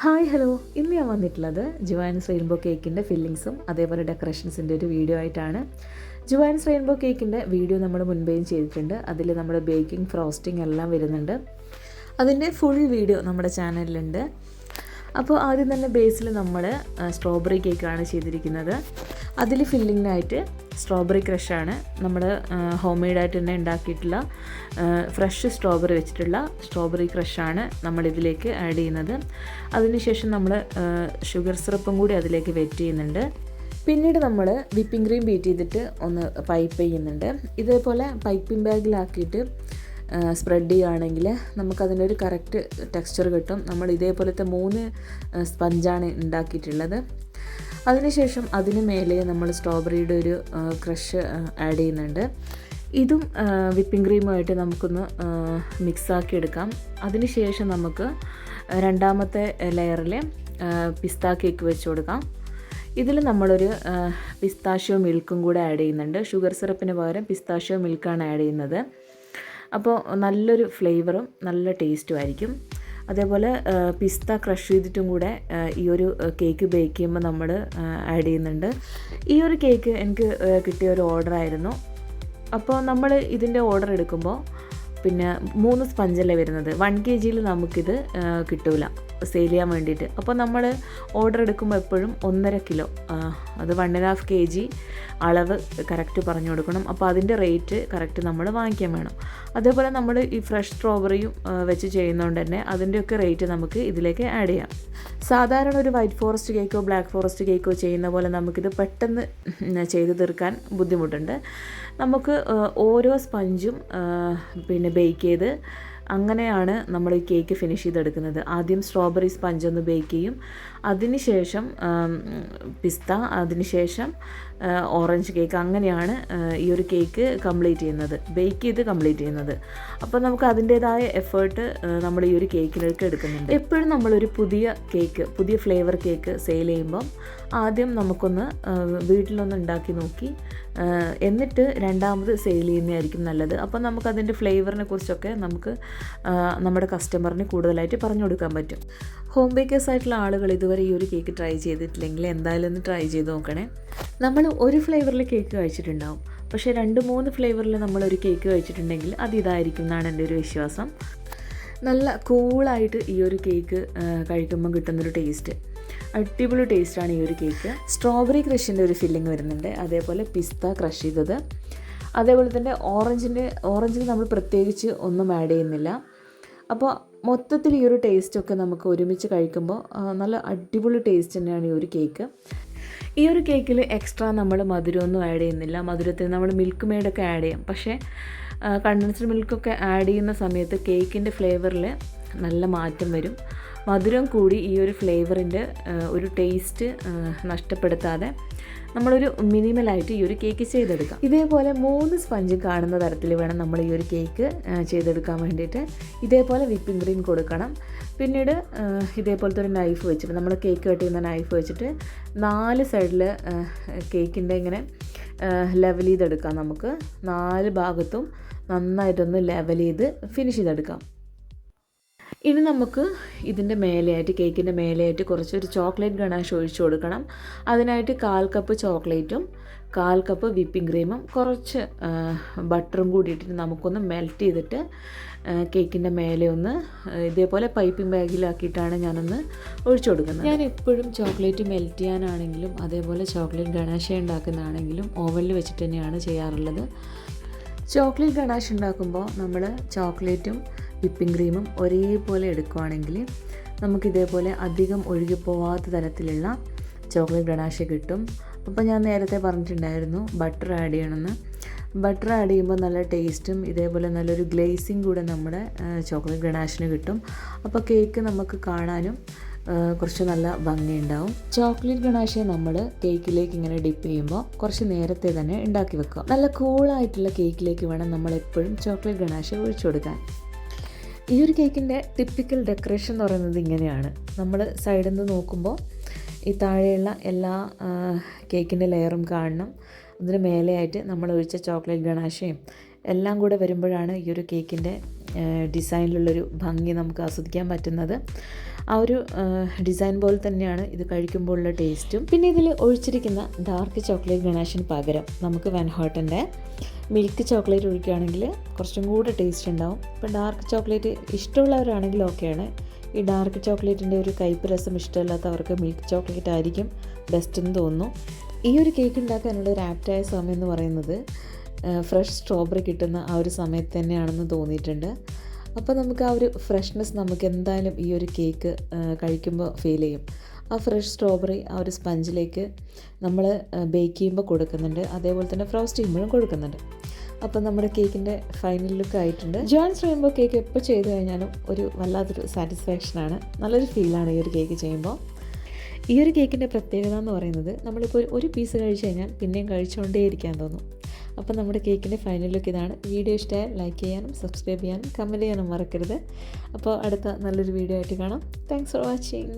Hi hello, ഇന്ന് ഞാൻ വന്നിട്ടുള്ളത് ജുവാൻസ് റെയിൻബോ കേക്കിൻ്റെ ഫില്ലിങ്സും അതേപോലെ ഡെക്കറേഷൻസിൻ്റെ ഒരു വീഡിയോ ആയിട്ടാണ്. ജുവാൻസ് റെയിൻബോ കേക്കിൻ്റെ വീഡിയോ നമ്മൾ മുൻപേയും ചെയ്തിട്ടുണ്ട്. അതിൽ നമ്മുടെ ബേക്കിംഗ്, ഫ്രോസ്റ്റിംഗ് എല്ലാം വരുന്നുണ്ട്. അതിൻ്റെ ഫുൾ വീഡിയോ നമ്മുടെ ചാനലിലുണ്ട്. അപ്പോൾ ആദ്യം തന്നെ ബേസിൽ നമ്മൾ സ്ട്രോബെറി കേക്കാണ് ചെയ്തിരിക്കുന്നത്. അതിൽ ഫില്ലിങ്ങിനായിട്ട് സ്ട്രോബെറി ക്രഷാണ് നമ്മൾ ഹോം മെയ്ഡായിട്ട് തന്നെ ഉണ്ടാക്കിയിട്ടുള്ള ഫ്രഷ് സ്ട്രോബെറി വെച്ചിട്ടുള്ള സ്ട്രോബെറി ക്രഷാണ് നമ്മളിതിലേക്ക് ആഡ് ചെയ്യുന്നത്. അതിനുശേഷം നമ്മൾ ഷുഗർ സിറപ്പും കൂടി അതിലേക്ക് വെറ്റ് ചെയ്യുന്നുണ്ട്. പിന്നീട് നമ്മൾ വിപ്പിംഗ് ക്രീം ബീറ്റ് ചെയ്തിട്ട് ഒന്ന് പൈപ്പ് ചെയ്യുന്നുണ്ട്. ഇതേപോലെ പൈപ്പിംഗ് ബാഗിലാക്കിയിട്ട് സ്പ്രെഡ് ചെയ്യുകയാണെങ്കിൽ നമുക്കതിനൊരു കറക്റ്റ് ടെക്സ്ചർ കിട്ടും. നമ്മൾ ഇതേപോലത്തെ 3 സ്പഞ്ചാണ് ഉണ്ടാക്കിയിട്ടുള്ളത്. അതിനുശേഷം അതിന് മേലെ നമ്മൾ സ്ട്രോബെറിയുടെ ഒരു ക്രഷ് ആഡ് ചെയ്യുന്നുണ്ട്. ഇതും വിപ്പിംഗ് ക്രീമുമായിട്ട് നമുക്കൊന്ന് മിക്സാക്കി എടുക്കാം. അതിനുശേഷം നമുക്ക് രണ്ടാമത്തെ ലെയറിൽ പിസ്ത കേക്ക് വെച്ച് കൊടുക്കാം. ഇതിൽ നമ്മളൊരു പിസ്താഷ്യോ മിൽക്കും കൂടെ ആഡ് ചെയ്യുന്നുണ്ട്. ഷുഗർ സിറപ്പിന് പകരം പിസ്താഷ്യോ മിൽക്കാണ് ആഡ് ചെയ്യുന്നത്. അപ്പോൾ നല്ലൊരു ഫ്ലേവറും നല്ല ടേസ്റ്റും ആയിരിക്കും. അതേപോലെ പിസ്ത ക്രഷ് ചെയ്തിട്ടും കൂടെ ഈ ഒരു കേക്ക് ബേക്ക് ചെയ്യുമ്പോൾ നമ്മൾ ആഡ് ചെയ്യുന്നുണ്ട്. ഈ ഒരു കേക്ക് എനിക്ക് കിട്ടിയ ഒരു ഓർഡറായിരുന്നു. അപ്പോൾ നമ്മൾ ഇതിൻ്റെ ഓർഡർ എടുക്കുമ്പോൾ പിന്നെ 3 സ്പഞ്ചല്ലേ വരുന്നത്. 1 kg നമുക്കിത് കിട്ടില്ല സെയിൽ ചെയ്യാൻ വേണ്ടിയിട്ട്. അപ്പോൾ നമ്മൾ ഓർഡർ എടുക്കുമ്പോൾ എപ്പോഴും 1.5 കിലോ, അത് 1.5 kg അളവ് കറക്റ്റ് പറഞ്ഞു കൊടുക്കണം. അപ്പോൾ അതിൻ്റെ റേറ്റ് കറക്റ്റ് നമ്മൾ വാങ്ങിക്കാൻ വേണം. അതേപോലെ നമ്മൾ ഈ ഫ്രഷ് സ്ട്രോബെറിയും വെച്ച് ചെയ്യുന്നതുകൊണ്ട് തന്നെ അതിൻ്റെയൊക്കെ റേറ്റ് നമുക്ക് ഇതിലേക്ക് ആഡ് ചെയ്യാം. സാധാരണ ഒരു വൈറ്റ് ഫോറസ്റ്റ് കേക്കോ ബ്ലാക്ക് ഫോറസ്റ്റ് കേക്കോ ചെയ്യുന്ന പോലെ നമുക്കിത് പെട്ടെന്ന് ചെയ്ത് തീർക്കാൻ ബുദ്ധിമുട്ടുണ്ട്. നമുക്ക് ഓരോ സ്പഞ്ചും പിന്നെ ബേക്ക് ചെയ്ത് അങ്ങനെയാണ് നമ്മൾ ഈ കേക്ക് ഫിനിഷ് ചെയ്തെടുക്കുന്നത്. ആദ്യം സ്ട്രോബെറി സ്പഞ്ച് ഒന്ന് ബേക്ക് ചെയ്യും, അതിനുശേഷം പിസ്ത, അതിനുശേഷം ഓറഞ്ച് കേക്ക്. അങ്ങനെയാണ് ഈ ഒരു കേക്ക് കംപ്ലീറ്റ് ചെയ്യുന്നത്, ബേക്ക് ചെയ്ത് കംപ്ലീറ്റ് ചെയ്യുന്നത്. അപ്പോൾ നമുക്ക് അതിൻ്റേതായ എഫേർട്ട് നമ്മൾ ഈ ഒരു കേക്കിലേക്ക് എടുക്കുന്നുണ്ട്. എപ്പോഴും നമ്മളൊരു പുതിയ ഫ്ലേവർ കേക്ക് സെയിൽ ചെയ്യുമ്പം ആദ്യം നമുക്കൊന്ന് വീട്ടിലൊന്ന് ഉണ്ടാക്കി നോക്കി എന്നിട്ട് രണ്ടാമത് സെയിൽ ചെയ്യുന്നതായിരിക്കും നല്ലത്. അപ്പോൾ നമുക്കതിൻ്റെ ഫ്ലേവറിനെ കുറിച്ചൊക്കെ നമുക്ക് നമ്മുടെ കസ്റ്റമറിന് കൂടുതലായിട്ട് പറഞ്ഞു കൊടുക്കാൻ പറ്റും. ഹോം ബേക്കേഴ്സ് ആയിട്ടുള്ള ആളുകൾ ഇതുവരെ ഈ ഒരു കേക്ക് ട്രൈ ചെയ്തിട്ടില്ലെങ്കിൽ എന്തായാലും ഒന്ന് ട്രൈ ചെയ്ത് നോക്കണേ. നമ്മൾ ഒരു ഫ്ലേവറിൽ കേക്ക് കഴിച്ചിട്ടുണ്ടാവും, പക്ഷേ 2-3 ഫ്ലേവറിൽ നമ്മളൊരു കേക്ക് കഴിച്ചിട്ടുണ്ടെങ്കിൽ അത് ഇതായിരിക്കും എന്നാണ് എൻ്റെ ഒരു വിശ്വാസം. നല്ല കൂളായിട്ട് ഈ ഒരു കേക്ക് കഴിക്കുമ്പോൾ കിട്ടുന്നൊരു ടേസ്റ്റ്, അടിപൊളി ടേസ്റ്റാണ് ഈ ഒരു കേക്ക്. സ്ട്രോബെറി ക്രഷിൻ്റെ ഒരു ഫില്ലിങ് വരുന്നുണ്ട്, അതേപോലെ പിസ്ത ക്രഷ് ചെയ്തത്, അതേപോലെ തന്നെ ഓറഞ്ചിന് നമ്മൾ പ്രത്യേകിച്ച് ഒന്നും ആഡ് ചെയ്യുന്നില്ല. അപ്പോൾ മൊത്തത്തിൽ ഈ ഒരു ടേസ്റ്റൊക്കെ നമുക്ക് ഒരുമിച്ച് കഴിക്കുമ്പോൾ നല്ല അടിപൊളി ടേസ്റ്റ് തന്നെയാണ് ഈ ഒരു കേക്ക്. ഈ ഒരു കേക്കിൽ എക്സ്ട്രാ നമ്മൾ മധുരമൊന്നും ആഡ് ചെയ്യുന്നില്ല. മധുരത്തിന് നമ്മൾ മിൽക്ക് മെയ്ഡൊക്കെ ആഡ് ചെയ്യാം, പക്ഷേ കണ്ടൻസ്ഡ് മിൽക്കൊക്കെ ആഡ് ചെയ്യുന്ന സമയത്ത് കേക്കിൻ്റെ ഫ്ലേവറിൽ നല്ല മാറ്റം വരും. മധുരം കൂടി ഈ ഒരു ഫ്ലേവറിൻ്റെ ഒരു ടേസ്റ്റ് നഷ്ടപ്പെടുത്താതെ നമ്മളൊരു മിനിമലായിട്ട് ഈ ഒരു കേക്ക് ചെയ്തെടുക്കാം. ഇതേപോലെ 3 സ്പഞ്ച് കാണുന്ന തരത്തിൽ വേണം നമ്മൾ ഈ ഒരു കേക്ക് ചെയ്തെടുക്കാൻ വേണ്ടിയിട്ട്. ഇതേപോലെ വിപ്പിംഗ് ക്രീം കൊടുക്കണം. പിന്നീട് ഇതേപോലത്തെ ഒരു നൈഫ് വെച്ചിട്ട് നമ്മൾ കേക്ക് കട്ട് ചെയ്യുന്ന നൈഫ് വെച്ചിട്ട് 4 സൈഡിൽ കേക്കിൻ്റെ ഇങ്ങനെ ലെവൽ ചെയ്തെടുക്കാം. നമുക്ക് 4 ഭാഗത്തും നന്നായിട്ടൊന്ന് ലെവൽ ചെയ്ത് ഫിനിഷ് ചെയ്തെടുക്കാം. ഇനി നമുക്ക് ഇതിൻ്റെ മേലെയായിട്ട്, കേക്കിൻ്റെ മേലെയായിട്ട് കുറച്ചൊരു ചോക്ലേറ്റ് ഗണാഷ് ഒഴിച്ചു കൊടുക്കണം. അതിനായിട്ട് 1/4 കപ്പ് ചോക്ലേറ്റും 1/4 കപ്പ് വിപ്പിംഗ് ക്രീമും കുറച്ച് ബട്ടറും കൂടി ഇട്ടിട്ട് നമുക്കൊന്ന് മെൽറ്റ് ചെയ്തിട്ട് കേക്കിൻ്റെ മേലെ ഒന്ന് ഇതേപോലെ പൈപ്പിംഗ് ബാഗിലാക്കിയിട്ടാണ് ഞാനൊന്ന് ഒഴിച്ചു കൊടുക്കുന്നത്. ഞാൻ എപ്പോഴും ചോക്ലേറ്റ് മെൽറ്റ് ചെയ്യാനാണെങ്കിലും അതേപോലെ ചോക്ലേറ്റ് ഗണാഷ ഉണ്ടാക്കുന്നതാണെങ്കിലും ഓവനിൽ വെച്ചിട്ട് തന്നെയാണ് ചെയ്യാറുള്ളത്. ചോക്ലേറ്റ് ഗണാഷ് ഉണ്ടാക്കുമ്പോൾ നമ്മൾ ചോക്ലേറ്റും വിപ്പിംഗ് ക്രീമും ഒരേപോലെ എടുക്കുകയാണെങ്കിൽ നമുക്കിതേപോലെ അധികം ഒഴുകിപ്പോവാത്ത തരത്തിലുള്ള ചോക്ലേറ്റ് ഗണാഷ് കിട്ടും. അപ്പോൾ ഞാൻ നേരത്തെ പറഞ്ഞിട്ടുണ്ടായിരുന്നു ബട്ടർ ആഡ് ചെയ്യണമെന്ന്. ബട്ടർ ആഡ് ചെയ്യുമ്പോൾ നല്ല ടേസ്റ്റും ഇതേപോലെ നല്ലൊരു ഗ്ലേസിങ് കൂടെ നമ്മുടെ ചോക്ലേറ്റ് ഗണാഷിന് കിട്ടും. അപ്പോൾ കേക്ക് നമുക്ക് കാണാനും കുറച്ച് നല്ല ഭംഗിയുണ്ടാവും. ചോക്ലേറ്റ് ഗണാഷെ നമ്മൾ കേക്കിലേക്ക് ഇങ്ങനെ ഡിപ്പ് ചെയ്യുമ്പോൾ കുറച്ച് നേരത്തെ തന്നെ ഉണ്ടാക്കി വെക്കുക. നല്ല കൂളായിട്ടുള്ള കേക്കിലേക്ക് വേണം നമ്മൾ എപ്പോഴും ചോക്ലേറ്റ് ഗണാഷെ ഒഴിച്ചു കൊടുക്കാൻ. ഈ ഒരു കേക്കിൻ്റെ ടിപ്പിക്കൽ ഡെക്കറേഷൻ എന്ന് പറയുന്നത് ഇങ്ങനെയാണ്. നമ്മൾ സൈഡിൽ നിന്ന് നോക്കുമ്പോൾ ഈ താഴെയുള്ള എല്ലാ കേക്കിൻ്റെ ലെയറും കാണണം. അതിന് മേലെയായിട്ട് നമ്മൾ ഒഴിച്ച ചോക്ലേറ്റ് ഗണാഷയും എല്ലാം കൂടെ വരുമ്പോഴാണ് ഈ ഒരു കേക്കിൻ്റെ ഡിസൈനിലുള്ളൊരു ഭംഗി നമുക്ക് ആസ്വദിക്കാൻ പറ്റുന്നത്. ആ ഒരു ഡിസൈൻ പോലെ തന്നെയാണ് ഇത് കഴിക്കുമ്പോഴുള്ള ടേസ്റ്റും. പിന്നെ ഇതിൽ ഒഴിച്ചിരിക്കുന്ന ഡാർക്ക് ചോക്ലേറ്റ് ഗണേഷിന് പകരം നമുക്ക് വാൻ ഹോട്ടൻ്റെ മിൽക്ക് ചോക്ലേറ്റ് ഒഴിക്കുകയാണെങ്കിൽ കുറച്ചും കൂടെ ടേസ്റ്റ് ഉണ്ടാവും. ഇപ്പോൾ ഡാർക്ക് ചോക്ലേറ്റ് ഇഷ്ടമുള്ളവരാണെങ്കിൽ ഓക്കെയാണ്. ഈ ഡാർക്ക് ചോക്ലേറ്റിൻ്റെ ഒരു കയ്പ്പ് രസം ഇഷ്ടമില്ലാത്തവർക്ക് മിൽക്ക് ചോക്ലേറ്റ് ആയിരിക്കും ബെസ്റ്റ് എന്ന് തോന്നുന്നു. ഈ ഒരു കേക്ക് ഉണ്ടാക്കാനുള്ള ഒരു ആപ്റ്റായ സമയം എന്ന് പറയുന്നത് ഫ്രഷ് സ്ട്രോബെറി കിട്ടുന്ന ആ ഒരു സമയത്ത് തന്നെയാണെന്ന് തോന്നിയിട്ടുണ്ട്. അപ്പോൾ നമുക്ക് ആ ഒരു ഫ്രഷ്നെസ് നമുക്ക് എന്തായാലും ഈ ഒരു കേക്ക് കഴിക്കുമ്പോൾ ഫീൽ ചെയ്യും. ആ ഫ്രഷ് സ്ട്രോബെറി ആ ഒരു സ്പഞ്ചിലേക്ക് നമ്മൾ ബേക്ക് ചെയ്യുമ്പോൾ കൊടുക്കുന്നുണ്ട്, അതേപോലെ തന്നെ ഫ്രോസ്റ്റ് ചെയ്യുമ്പോഴും കൊടുക്കുന്നുണ്ട്. അപ്പോൾ നമ്മുടെ കേക്കിൻ്റെ ഫൈനൽ ലുക്ക് ആയിട്ടുണ്ട്. ജുവാൻസ് റെയിൻബോ കേക്ക് എപ്പോൾ ചെയ്ത് കഴിഞ്ഞാലും ഒരു വല്ലാത്തൊരു സാറ്റിസ്ഫാക്ഷനാണ്, നല്ലൊരു ഫീലാണ് ഈ ഒരു കേക്ക് ചെയ്യുമ്പോൾ. ഈ ഒരു കേക്കിൻ്റെ പ്രത്യേകത എന്ന് പറയുന്നത് നമ്മളിപ്പോൾ ഒരു പീസ് കഴിച്ച് കഴിഞ്ഞാൽ പിന്നെയും കഴിച്ചുകൊണ്ടേയിരിക്കാൻ തോന്നും. അപ്പോൾ നമ്മുടെ കേക്കിൻ്റെ ഫൈനൽ ലുക്ക് ഇതാണ്. വീഡിയോ ഇഷ്ടമായാൽ ലൈക്ക് ചെയ്യാനും സബ്സ്ക്രൈബ് ചെയ്യാനും കമൻറ്റ് ചെയ്യാനും മറക്കരുത്. അപ്പോൾ അടുത്ത നല്ലൊരു വീഡിയോ ആയിട്ട് കാണാം. Thanks for watching.